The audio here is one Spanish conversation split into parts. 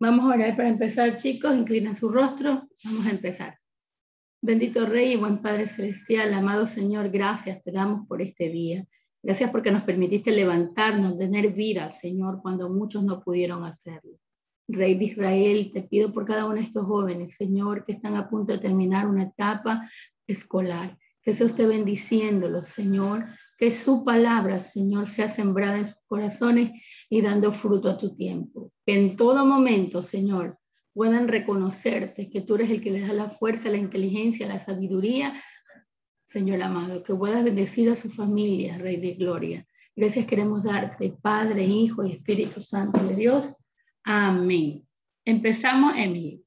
Vamos a orar para empezar, chicos. Inclinen su rostro. Vamos a empezar. Bendito Rey y buen Padre Celestial, amado Señor, gracias te damos por este día. Gracias porque nos permitiste levantarnos, tener vida, Señor, cuando muchos no pudieron hacerlo. Rey de Israel, te pido por cada uno de estos jóvenes, Señor, que están a punto de terminar una etapa escolar. Que sea usted bendiciéndolos, Señor, que su palabra, Señor, sea sembrada en sus corazones y dando fruto a tu tiempo. Que en todo momento, Señor, puedan reconocerte, que tú eres el que les da la fuerza, la inteligencia, la sabiduría, Señor amado, que puedas bendecir a su familia, Rey de Gloria. Gracias queremos darte, Padre, Hijo y Espíritu Santo de Dios. Amén. Empezamos, Emily.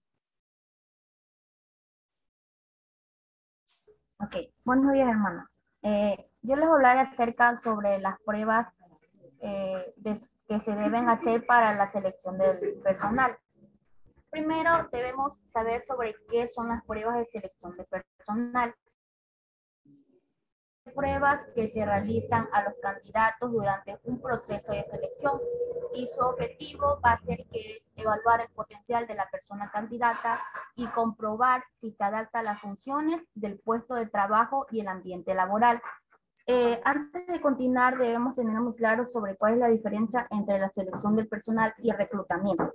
Ok, buenos días, hermanos. Yo les hablaré acerca sobre las pruebas que se deben hacer para la selección del personal. Primero, debemos saber sobre qué son las pruebas de selección de personal. Pruebas que se realizan a los candidatos durante un proceso de selección y su objetivo va a ser que es evaluar el potencial de la persona candidata y comprobar si se adapta a las funciones del puesto de trabajo y el ambiente laboral. Antes de continuar, debemos tener muy claro sobre cuál es la diferencia entre la selección del personal y el reclutamiento.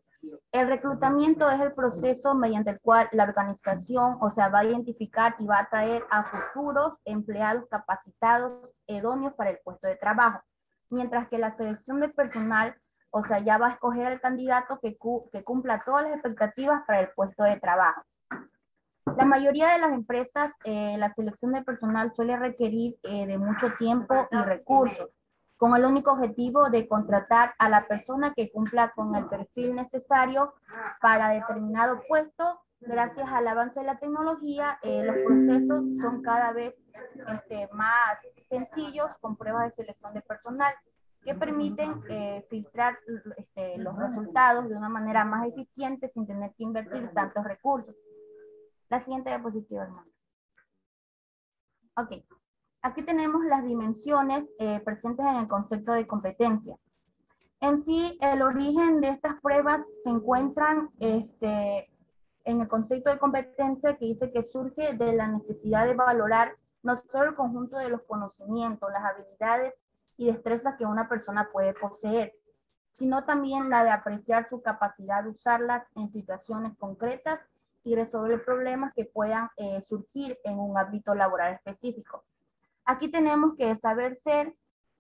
El reclutamiento es el proceso mediante el cual la organización, va a identificar y va a atraer a futuros empleados capacitados, idóneos para el puesto de trabajo. Mientras que la selección del personal, ya va a escoger al candidato que cumpla todas las expectativas para el puesto de trabajo. La mayoría de las empresas, la selección de personal suele requerir de mucho tiempo y recursos, con el único objetivo de contratar a la persona que cumpla con el perfil necesario para determinado puesto. Gracias al avance de la tecnología, los procesos son cada vez más sencillos, con pruebas de selección de personal que permiten filtrar los resultados de una manera más eficiente sin tener que invertir tantos recursos. La siguiente diapositiva, hermano. Ok, aquí tenemos las dimensiones presentes en el concepto de competencia. En sí, el origen de estas pruebas se encuentran en el concepto de competencia, que dice que surge de la necesidad de valorar no solo el conjunto de los conocimientos, las habilidades y destrezas que una persona puede poseer, sino también la de apreciar su capacidad de usarlas en situaciones concretas y resolver problemas que puedan surgir en un ámbito laboral específico. Aquí tenemos que saber ser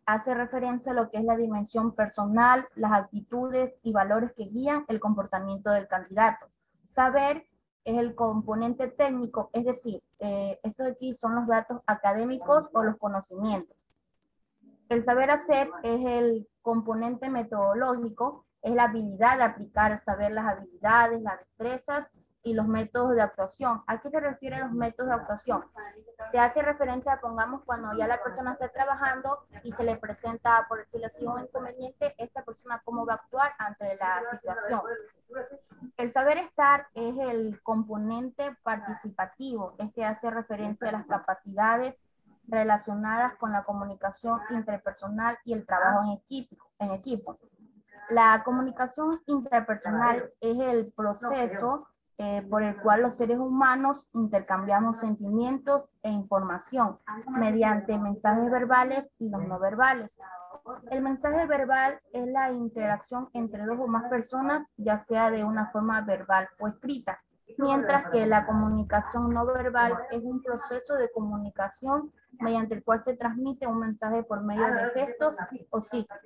hace referencia a lo que es la dimensión personal, las actitudes y valores que guían el comportamiento del candidato. Saber es el componente técnico, es decir, esto de aquí son los datos académicos o los conocimientos. El saber hacer es el componente metodológico, es la habilidad de aplicar, saber las habilidades, las destrezas y los métodos de actuación. ¿A qué se refieren los métodos de actuación? Se hace referencia, pongamos, cuando ya la persona está trabajando y se le presenta, por decirlo así, un inconveniente, esta persona cómo va a actuar ante la situación. El saber estar es el componente participativo, este hace referencia a las capacidades relacionadas con la comunicación interpersonal y el trabajo en equipo. La comunicación interpersonal es el proceso por el cual los seres humanos intercambiamos sentimientos e información mediante mensajes verbales y los no verbales. El mensaje verbal es la interacción entre dos o más personas, ya sea de una forma verbal o escrita, mientras que la comunicación no verbal es un proceso de comunicación mediante el cual se transmite un mensaje por medio de gestos o signos.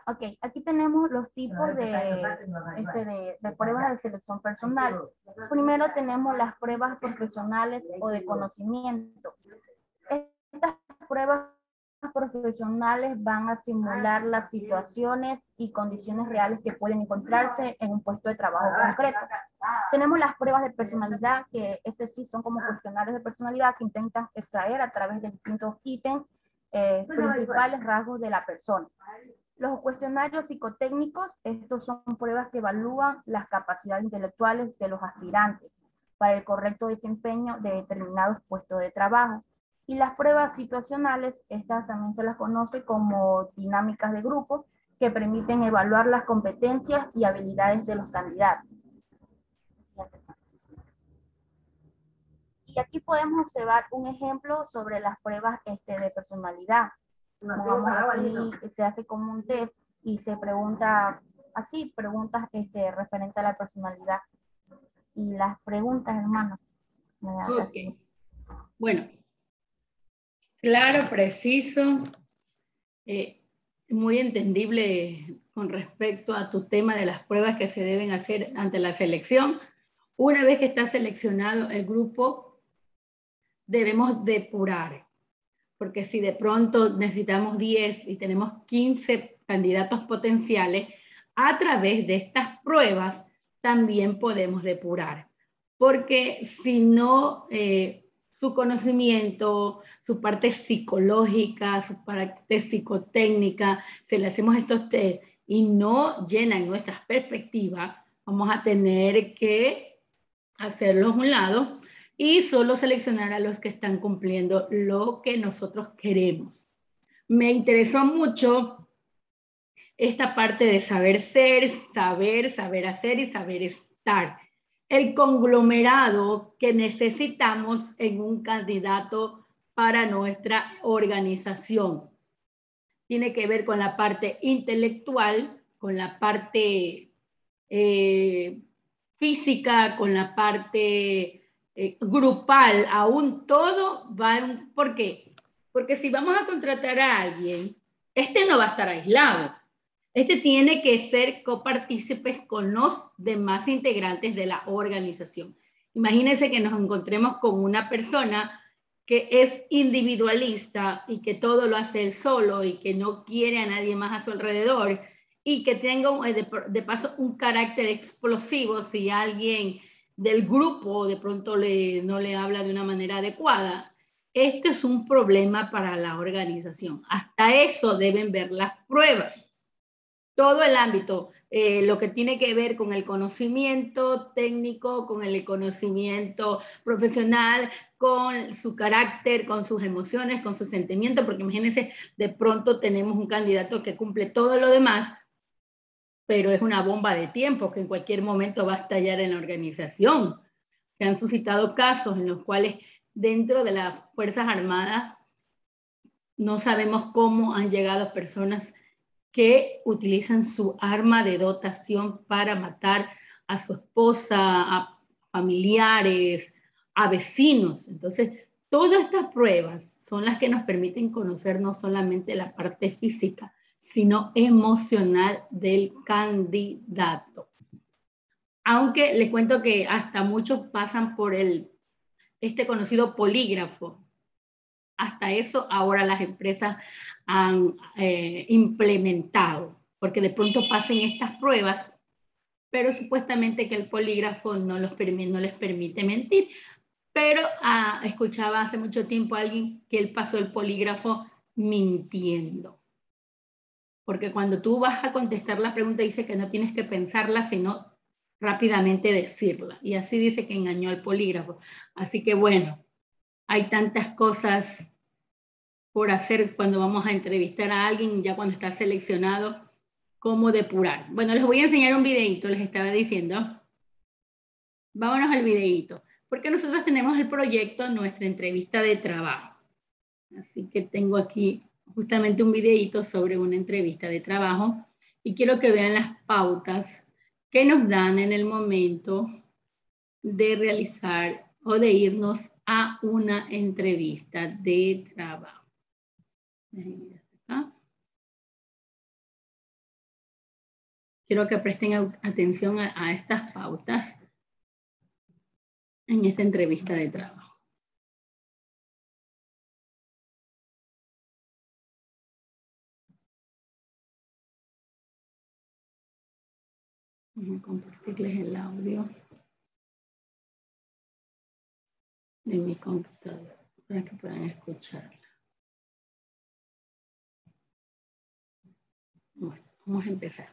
Ok, aquí tenemos los tipos de pruebas de selección personal. Primero tenemos las pruebas profesionales o de conocimiento. Estas pruebas profesionales van a simular las situaciones y condiciones reales que pueden encontrarse en un puesto de trabajo concreto. Tenemos las pruebas de personalidad, que sí son como cuestionarios de personalidad que intentan extraer a través de distintos ítems principales rasgos de la persona. Los cuestionarios psicotécnicos, estos son pruebas que evalúan las capacidades intelectuales de los aspirantes para el correcto desempeño de determinados puestos de trabajo. Y las pruebas situacionales, estas también se las conoce como dinámicas de grupo, que permiten evaluar las competencias y habilidades de los candidatos. Y aquí podemos observar un ejemplo sobre las pruebas de personalidad. Como vamos aquí, se hace como un test y se pregunta, así, preguntas referente a la personalidad. Y las preguntas, hermano, me das así. Ok. Bueno, claro, preciso, muy entendible con respecto a tu tema de las pruebas que se deben hacer ante la selección. Una vez que está seleccionado el grupo, debemos depurar, porque si de pronto necesitamos 10 y tenemos 15 candidatos potenciales, a través de estas pruebas también podemos depurar, porque si no, su conocimiento, su parte psicológica, su parte psicotécnica, si le hacemos estos test y no llenan nuestras perspectivas, vamos a tener que hacerlos a un lado y solo seleccionar a los que están cumpliendo lo que nosotros queremos. Me interesó mucho esta parte de saber ser, saber hacer y saber estar. El conglomerado que necesitamos en un candidato para nuestra organización. Tiene que ver con la parte intelectual, con la parte física, con la parte grupal, aún todo va. ¿Por qué? Porque si vamos a contratar a alguien, este no va a estar aislado. Este tiene que ser copartícipes con los demás integrantes de la organización. Imagínense que nos encontremos con una persona que es individualista y que todo lo hace él solo y que no quiere a nadie más a su alrededor y que tenga de paso un carácter explosivo si alguien del grupo de pronto no le habla de una manera adecuada. Este es un problema para la organización. Hasta eso deben ver las pruebas. Todo el ámbito, lo que tiene que ver con el conocimiento técnico, con el conocimiento profesional, con su carácter, con sus emociones, con sus sentimientos, porque imagínense, de pronto tenemos un candidato que cumple todo lo demás, pero es una bomba de tiempo que en cualquier momento va a estallar en la organización. Se han suscitado casos en los cuales dentro de las Fuerzas Armadas no sabemos cómo han llegado personas que utilizan su arma de dotación para matar a su esposa, a familiares, a vecinos. Entonces, todas estas pruebas son las que nos permiten conocer no solamente la parte física, sino emocional del candidato. Aunque les cuento que hasta muchos pasan por este conocido polígrafo. Hasta eso ahora las empresas han implementado, porque de pronto pasen estas pruebas, pero supuestamente que el polígrafo no les permite mentir. Pero escuchaba hace mucho tiempo a alguien que él pasó el polígrafo mintiendo. Porque cuando tú vas a contestar la pregunta dice que no tienes que pensarla, sino rápidamente decirla. Y así dice que engañó al polígrafo. Así que bueno, hay tantas cosas por hacer cuando vamos a entrevistar a alguien, ya cuando está seleccionado, cómo depurar. Bueno, les voy a enseñar un videito, les estaba diciendo. Vámonos al videito, porque nosotros tenemos el proyecto Nuestra Entrevista de Trabajo. Así que tengo aquí justamente un videito sobre una entrevista de trabajo y quiero que vean las pautas que nos dan en el momento de realizar o de irnos a una entrevista de trabajo. Quiero que presten atención a estas pautas en esta entrevista de trabajo. Voy a compartirles el audio de mi computadora para que puedan escucharla. Bueno, vamos a empezar.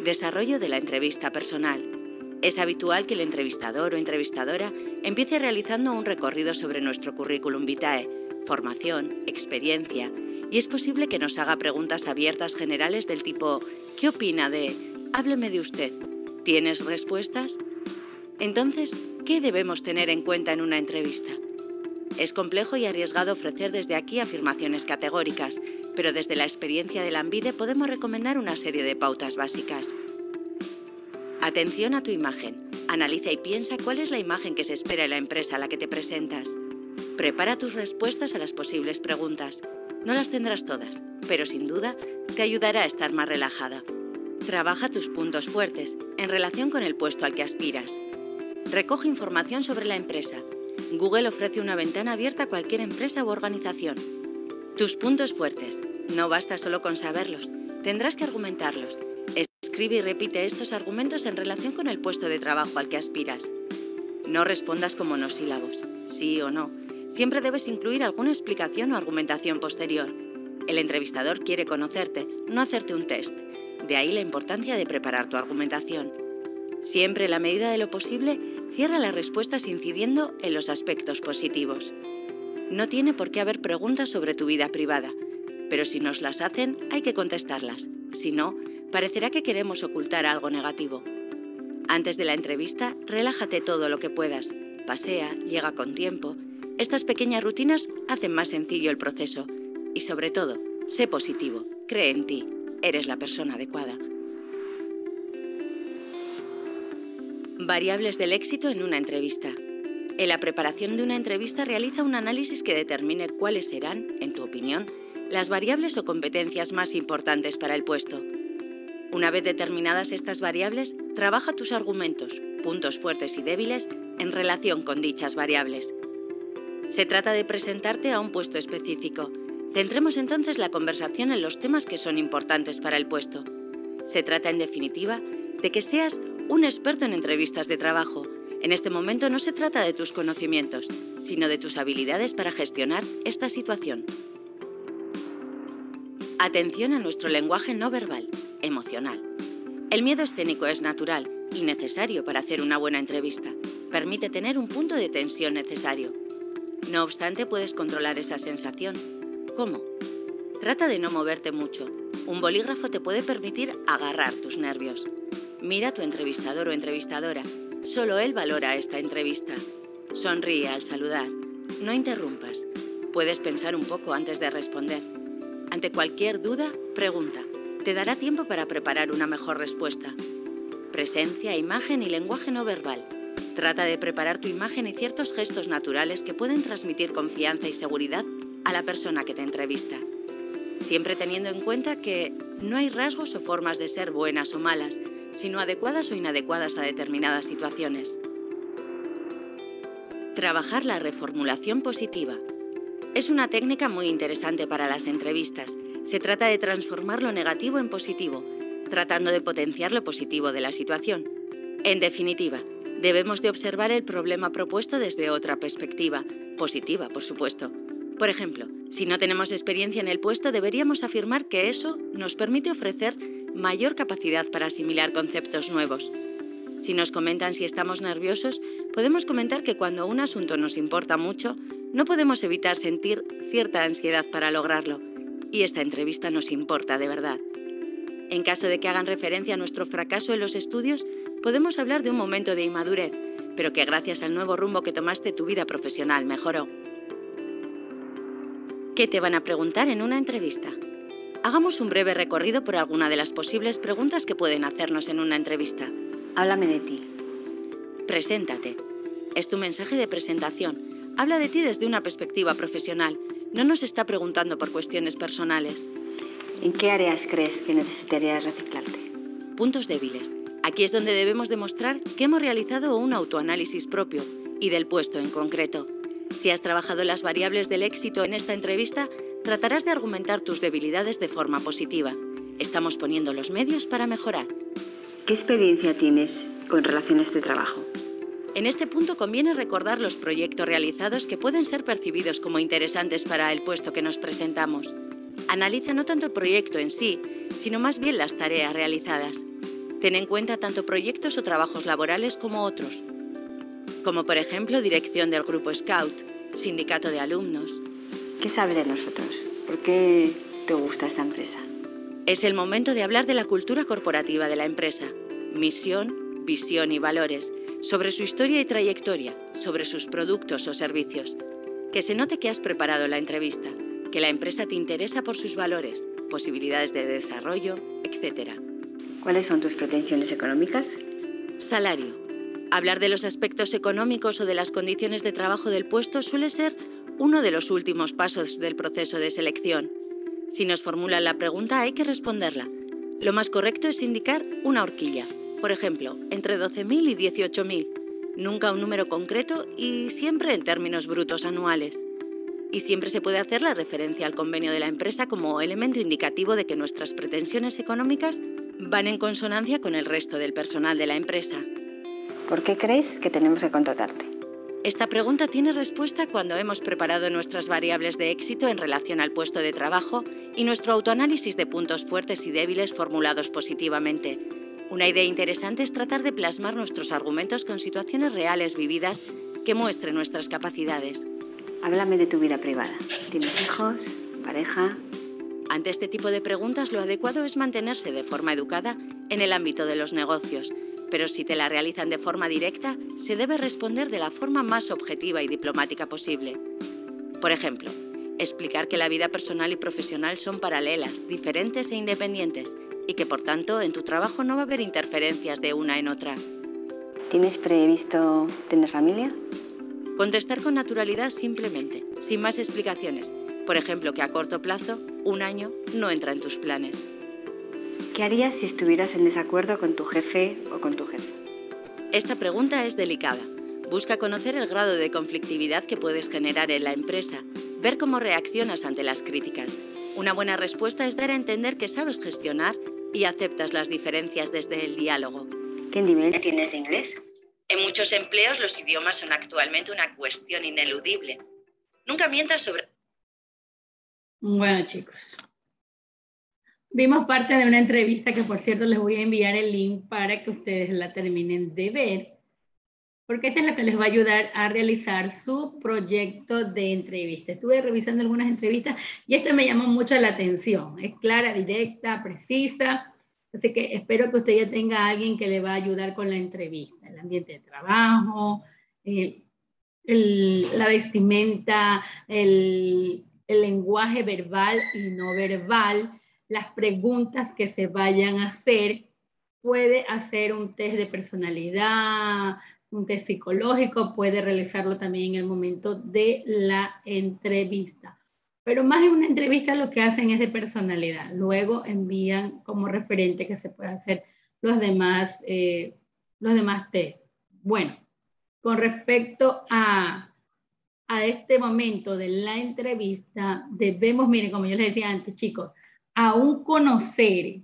Desarrollo de la entrevista personal. Es habitual que el entrevistador o entrevistadora empiece realizando un recorrido sobre nuestro currículum vitae, formación, experiencia, y es posible que nos haga preguntas abiertas generales del tipo ¿qué opina de? Hábleme de usted. ¿Tienes respuestas? Entonces, ¿qué debemos tener en cuenta en una entrevista? Es complejo y arriesgado ofrecer desde aquí afirmaciones categóricas, pero desde la experiencia de Lanbide podemos recomendar una serie de pautas básicas. Atención a tu imagen. Analiza y piensa cuál es la imagen que se espera en la empresa a la que te presentas. Prepara tus respuestas a las posibles preguntas. No las tendrás todas, pero sin duda te ayudará a estar más relajada. Trabaja tus puntos fuertes en relación con el puesto al que aspiras. Recoge información sobre la empresa. Google ofrece una ventana abierta a cualquier empresa u organización. Tus puntos fuertes. No basta solo con saberlos, tendrás que argumentarlos. Escribe y repite estos argumentos en relación con el puesto de trabajo al que aspiras. No respondas con monosílabos, sí o no. Siempre debes incluir alguna explicación o argumentación posterior. El entrevistador quiere conocerte, no hacerte un test. De ahí la importancia de preparar tu argumentación. Siempre, en la medida de lo posible, cierra las respuestas incidiendo en los aspectos positivos. No tiene por qué haber preguntas sobre tu vida privada, pero si nos las hacen, hay que contestarlas. Si no, parecerá que queremos ocultar algo negativo. Antes de la entrevista, relájate todo lo que puedas. Pasea, llega con tiempo. Estas pequeñas rutinas hacen más sencillo el proceso. Y sobre todo, sé positivo, cree en ti, eres la persona adecuada. Variables del éxito en una entrevista. En la preparación de una entrevista realiza un análisis que determine cuáles serán, en tu opinión, las variables o competencias más importantes para el puesto. Una vez determinadas estas variables, trabaja tus argumentos, puntos fuertes y débiles en relación con dichas variables. Se trata de presentarte a un puesto específico. Centremos entonces la conversación en los temas que son importantes para el puesto. Se trata, en definitiva, de que seas un experto en entrevistas de trabajo. En este momento no se trata de tus conocimientos, sino de tus habilidades para gestionar esta situación. Atención a nuestro lenguaje no verbal, emocional. El miedo escénico es natural y necesario para hacer una buena entrevista. Permite tener un punto de tensión necesario. No obstante, puedes controlar esa sensación. ¿Cómo? Trata de no moverte mucho. Un bolígrafo te puede permitir agarrar tus nervios. Mira a tu entrevistador o entrevistadora. Solo él valora esta entrevista. Sonríe al saludar. No interrumpas. Puedes pensar un poco antes de responder. Ante cualquier duda, pregunta. Te dará tiempo para preparar una mejor respuesta. Presencia, imagen y lenguaje no verbal. Trata de preparar tu imagen y ciertos gestos naturales que pueden transmitir confianza y seguridad a la persona que te entrevista. Siempre teniendo en cuenta que no hay rasgos o formas de ser buenas o malas, sino adecuadas o inadecuadas a determinadas situaciones. Trabajar la reformulación positiva. Es una técnica muy interesante para las entrevistas. Se trata de transformar lo negativo en positivo, tratando de potenciar lo positivo de la situación. En definitiva, debemos de observar el problema propuesto desde otra perspectiva, positiva, por supuesto. Por ejemplo, si no tenemos experiencia en el puesto, deberíamos afirmar que eso nos permite ofrecer mayor capacidad para asimilar conceptos nuevos. Si nos comentan si estamos nerviosos, podemos comentar que cuando un asunto nos importa mucho, no podemos evitar sentir cierta ansiedad para lograrlo, y esta entrevista nos importa de verdad. En caso de que hagan referencia a nuestro fracaso en los estudios, podemos hablar de un momento de inmadurez, pero que gracias al nuevo rumbo que tomaste tu vida profesional mejoró. ¿Qué te van a preguntar en una entrevista? Hagamos un breve recorrido por alguna de las posibles preguntas que pueden hacernos en una entrevista. Háblame de ti. Preséntate. Es tu mensaje de presentación. Habla de ti desde una perspectiva profesional. No nos está preguntando por cuestiones personales. ¿En qué áreas crees que necesitarías reciclarte? Puntos débiles. Aquí es donde debemos demostrar que hemos realizado un autoanálisis propio y del puesto en concreto. Si has trabajado las variables del éxito en esta entrevista, tratarás de argumentar tus debilidades de forma positiva. Estamos poniendo los medios para mejorar. ¿Qué experiencia tienes con relaciones de trabajo? En este punto conviene recordar los proyectos realizados que pueden ser percibidos como interesantes para el puesto que nos presentamos. Analiza no tanto el proyecto en sí, sino más bien las tareas realizadas. Ten en cuenta tanto proyectos o trabajos laborales como otros, como por ejemplo dirección del grupo Scout, sindicato de alumnos. ¿Qué sabes de nosotros? ¿Por qué te gusta esta empresa? Es el momento de hablar de la cultura corporativa de la empresa, misión, visión y valores, sobre su historia y trayectoria, sobre sus productos o servicios. Que se note que has preparado la entrevista, que la empresa te interesa por sus valores, posibilidades de desarrollo, etc. ¿Cuáles son tus pretensiones económicas? Salario. Hablar de los aspectos económicos o de las condiciones de trabajo del puesto suele ser uno de los últimos pasos del proceso de selección. Si nos formulan la pregunta, hay que responderla. Lo más correcto es indicar una horquilla. Por ejemplo, entre 12.000 y 18.000. Nunca un número concreto y siempre en términos brutos anuales. Y siempre se puede hacer la referencia al convenio de la empresa como elemento indicativo de que nuestras pretensiones económicas van en consonancia con el resto del personal de la empresa. ¿Por qué crees que tenemos que contratarte? Esta pregunta tiene respuesta cuando hemos preparado nuestras variables de éxito en relación al puesto de trabajo y nuestro autoanálisis de puntos fuertes y débiles formulados positivamente. Una idea interesante es tratar de plasmar nuestros argumentos con situaciones reales vividas que muestren nuestras capacidades. Háblame de tu vida privada. ¿Tienes hijos? ¿Pareja? Ante este tipo de preguntas, lo adecuado es mantenerse de forma educada en el ámbito de los negocios. Pero si te la realizan de forma directa, se debe responder de la forma más objetiva y diplomática posible. Por ejemplo, explicar que la vida personal y profesional son paralelas, diferentes e independientes, y que por tanto en tu trabajo no va a haber interferencias de una en otra. ¿Tienes previsto tener familia? Contestar con naturalidad simplemente, sin más explicaciones. Por ejemplo, que a corto plazo, 1 año, no entra en tus planes. ¿Qué harías si estuvieras en desacuerdo con tu jefe o con tu jefe? Esta pregunta es delicada. Busca conocer el grado de conflictividad que puedes generar en la empresa, ver cómo reaccionas ante las críticas. Una buena respuesta es dar a entender que sabes gestionar y aceptas las diferencias desde el diálogo. ¿Qué nivel tienes de inglés? En muchos empleos los idiomas son actualmente una cuestión ineludible. Nunca mientas sobre... Bueno, chicos. Vimos parte de una entrevista que, por cierto, les voy a enviar el link para que ustedes la terminen de ver, porque esta es la que les va a ayudar a realizar su proyecto de entrevista. Estuve revisando algunas entrevistas y esta me llamó mucho la atención. Es clara, directa, precisa, así que espero que usted ya tenga a alguien que le va a ayudar con la entrevista, el ambiente de trabajo, la vestimenta, el lenguaje verbal y no verbal, las preguntas que se vayan a hacer. Puede hacer un test de personalidad, un test psicológico, puede realizarlo también en el momento de la entrevista. Pero más en una entrevista lo que hacen es de personalidad. Luego envían como referente que se puede hacer los demás test. Bueno, con respecto a este momento de la entrevista, debemos, miren, como yo les decía antes, chicos, aún conocer